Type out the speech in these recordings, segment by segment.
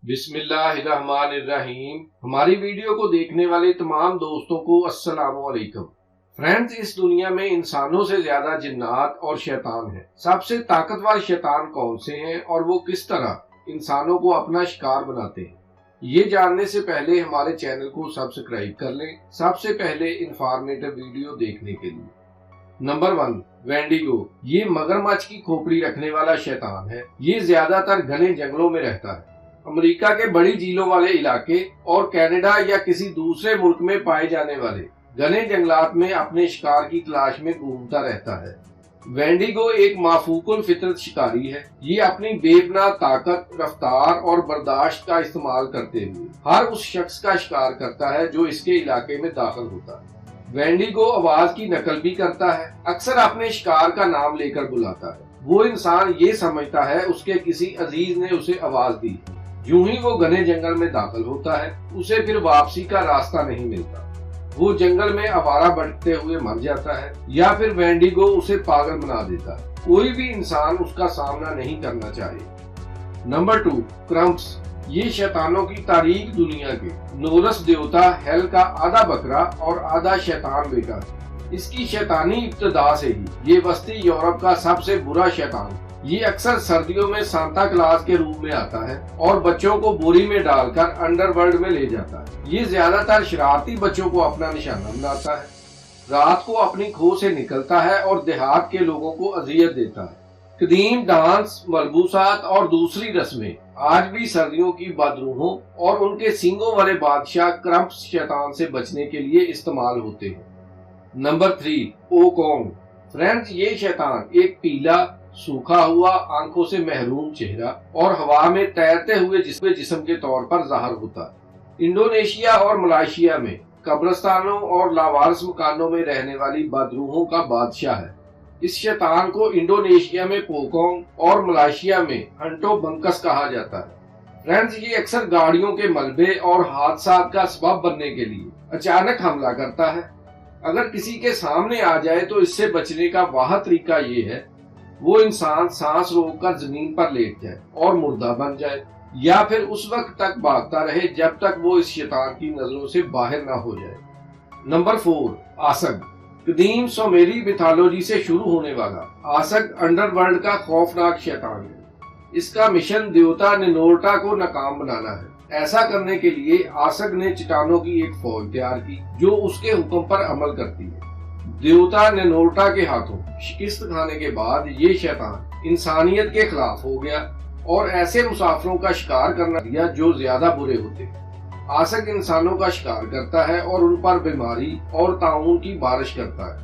بسم اللہ الرحمن الرحیم۔ ہماری ویڈیو کو دیکھنے والے تمام دوستوں کو السلام علیکم۔ فرینڈز، اس دنیا میں انسانوں سے زیادہ جنات اور شیطان ہیں۔ سب سے طاقتور شیطان کون سے ہیں اور وہ کس طرح انسانوں کو اپنا شکار بناتے ہیں، یہ جاننے سے پہلے ہمارے چینل کو سبسکرائب کر لیں، سب سے پہلے انفارمیٹو ویڈیو دیکھنے کے لیے۔ نمبر 1، وینڈیگو۔ یہ مگرمچھ کی کھوپڑی رکھنے والا شیطان ہے۔ یہ زیادہ تر گھنے جنگلوں میں رہتا ہے۔ امریکہ کے بڑی جھیلوں والے علاقے اور کینیڈا یا کسی دوسرے ملک میں پائے جانے والے گھنے جنگلات میں اپنے شکار کی تلاش میں گھومتا رہتا ہے۔ وینڈیگو ایک مافوق الفطرت شکاری ہے۔ یہ اپنی بے پناہ طاقت، رفتار اور برداشت کا استعمال کرتے ہوئے ہر اس شخص کا شکار کرتا ہے جو اس کے علاقے میں داخل ہوتا ہے۔ وینڈیگو آواز کی نقل بھی کرتا ہے، اکثر اپنے شکار کا نام لے کر بلاتا ہے۔ وہ انسان یہ سمجھتا ہے اس کے کسی عزیز نے اسے آواز دی۔ یوں ہی وہ گھنے جنگل میں داخل ہوتا ہے، اسے پھر واپسی کا راستہ نہیں ملتا۔ وہ جنگل میں آوارہ بھٹکتے ہوئے مر جاتا ہے یا پھر وینڈیگو اسے پاگل بنا دیتا ہے۔ کوئی بھی انسان اس کا سامنا نہیں کرنا چاہے۔ نمبر 2، کرمپس۔ یہ شیطانوں کی تاریک دنیا کے نورس دیوتا ہیل کا آدھا بکرا اور آدھا شیطان بیٹا ہے۔ اس کی شیطانی ابتدا سے ہی یہ وسطی یورپ کا سب سے برا شیطان ہے۔ یہ اکثر سردیوں میں سانتا کلاس کے روپ میں آتا ہے اور بچوں کو بوری میں ڈال کر انڈر ورلڈ میں لے جاتا ہے۔ یہ زیادہ تر شرارتی بچوں کو اپنا نشانہ بناتا ہے، رات کو اپنی کھو سے نکلتا ہے اور دیہات کے لوگوں کو اذیت دیتا ہے۔ قدیم ڈانس، ملبوسات اور دوسری رسمیں آج بھی سردیوں کی بدروحوں اور ان کے سینگوں والے بادشاہ کرمپس شیطان سے بچنے کے لیے استعمال ہوتے ہیں۔ نمبر 3، اوکونگ۔ فرینڈز، یہ شیطان ایک پیلا، سوکھا ہوا، آنکھوں سے محروم چہرہ اور ہوا میں تیرتے ہوئے جسم کے طور پر ظاہر ہوتا ہے۔ انڈونیشیا اور ملائیشیا میں قبرستانوں اور لاوارث مکانوں میں رہنے والی بدروحوں کا بادشاہ ہے۔ اس شیطان کو انڈونیشیا میں پوکونگ اور ملائیشیا میں ہنٹو بنکس کہا جاتا ہے۔ فرینڈز، یہ اکثر گاڑیوں کے ملبے اور حادثات کا سبب بننے کے لیے اچانک حملہ کرتا ہے۔ اگر کسی کے سامنے آ جائے تو اس سے بچنے کا واحد طریقہ یہ ہے وہ انسان سانس روک کر زمین پر لیٹ جائے اور مردہ بن جائے، یا پھر اس وقت تک بھاگتا رہے جب تک وہ اس شیطان کی نظروں سے باہر نہ ہو جائے۔ نمبر 4، آسگ۔ قدیم سومیری میتھالوجی سے شروع ہونے والا آسگ انڈر ورلڈ کا خوفناک شیطان ہے۔ اس کا مشن دیوتا نینورٹا کو ناکام بنانا ہے۔ ایسا کرنے کے لیے آسگ نے چٹانوں کی ایک فوج تیار کی جو اس کے حکم پر عمل کرتی ہے۔ دیوتا نینورٹا کے ہاتھوں شکست کھانے کے بعد یہ شیطان انسانیت کے خلاف ہو گیا اور ایسے مسافروں کا شکار کرنا دیا جو زیادہ برے ہوتے۔ آسگ انسانوں کا شکار کرتا ہے اور ان پر بیماری اور طاعون کی بارش کرتا ہے۔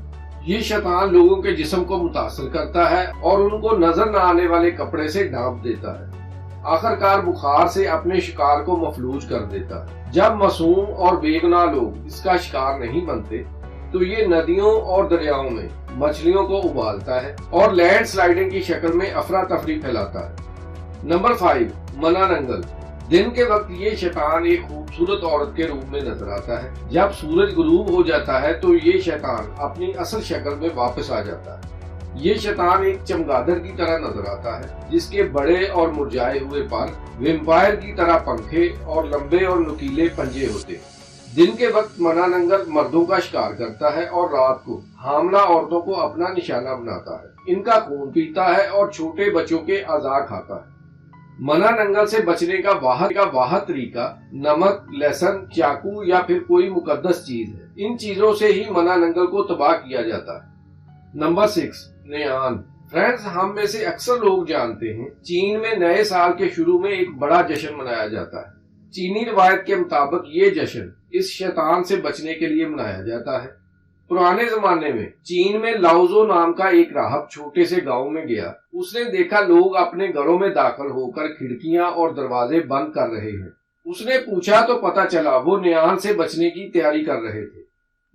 یہ شیطان لوگوں کے جسم کو متاثر کرتا ہے اور ان کو نظر نہ آنے والے کپڑے سے ڈھانپ دیتا ہے۔ آخر کار بخار سے اپنے شکار کو مفلوج کر دیتا ہے۔ جب معصوم اور بے گناہ لوگ اس کا شکار نہیں بنتے تو یہ ندیوں اور دریاؤں میں مچھلیوں کو ابالتا ہے اور لینڈ سلائڈنگ کی شکل میں افراتفری پھیلاتا ہے۔ نمبر 5، منا ننگل۔ دن کے وقت یہ شیطان ایک خوبصورت عورت کے روپ میں نظر آتا ہے۔ جب سورج غروب ہو جاتا ہے تو یہ شیطان اپنی اصل شکل میں واپس آ جاتا ہے۔ یہ شیطان ایک چمگادڑ کی طرح نظر آتا ہے جس کے بڑے اور مرجھائے ہوئے پر، ویمپائر کی طرح پنکھے اور لمبے اور نکیلے پنجے ہوتے ہیں۔ دن کے وقت منا ننگل مردوں کا شکار کرتا ہے اور رات کو حاملہ عورتوں کو اپنا نشانہ بناتا ہے، ان کا خون پیتا ہے اور چھوٹے بچوں کے اعضاء کھاتا ہے۔ منا ننگل سے بچنے کا واحد طریقہ نمک، لہسن، چاقو یا پھر کوئی مقدس چیز ہے۔ ان چیزوں سے ہی منا ننگل کو تباہ کیا جاتا ہے۔ نمبر 6، نیان۔ فرینڈز، ہم میں سے اکثر لوگ جانتے ہیں چین میں نئے سال کے شروع میں ایک بڑا جشن منایا جاتا ہے۔ چینی روایت کے مطابق یہ جشن اس شیطان سے بچنے کے لیے منایا جاتا ہے۔ پرانے زمانے میں چین میں لاؤزو نام کا ایک راہب چھوٹے سے گاؤں میں گیا۔ اس نے دیکھا لوگ اپنے گھروں میں داخل ہو کر کھڑکیاں اور دروازے بند کر رہے ہیں۔ اس نے پوچھا تو پتا چلا وہ نیان سے بچنے کی تیاری کر رہے تھے۔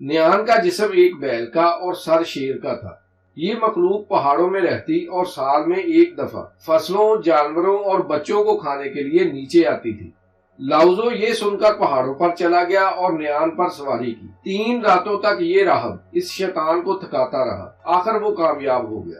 نیان کا جسم ایک بیل کا اور سر شیر کا تھا۔ یہ مخلوق پہاڑوں میں رہتی اور سال میں ایک دفعہ فصلوں، جانوروں اور بچوں کو کھانے کے لیے نیچے آتی تھی۔ لاؤزو یہ سن کر پہاڑوں پر چلا گیا اور نیان پر سواری کی۔ 3 راتوں تک یہ راہب اس شیطان کو تھکاتا رہا۔ آخر وہ کامیاب ہو گیا۔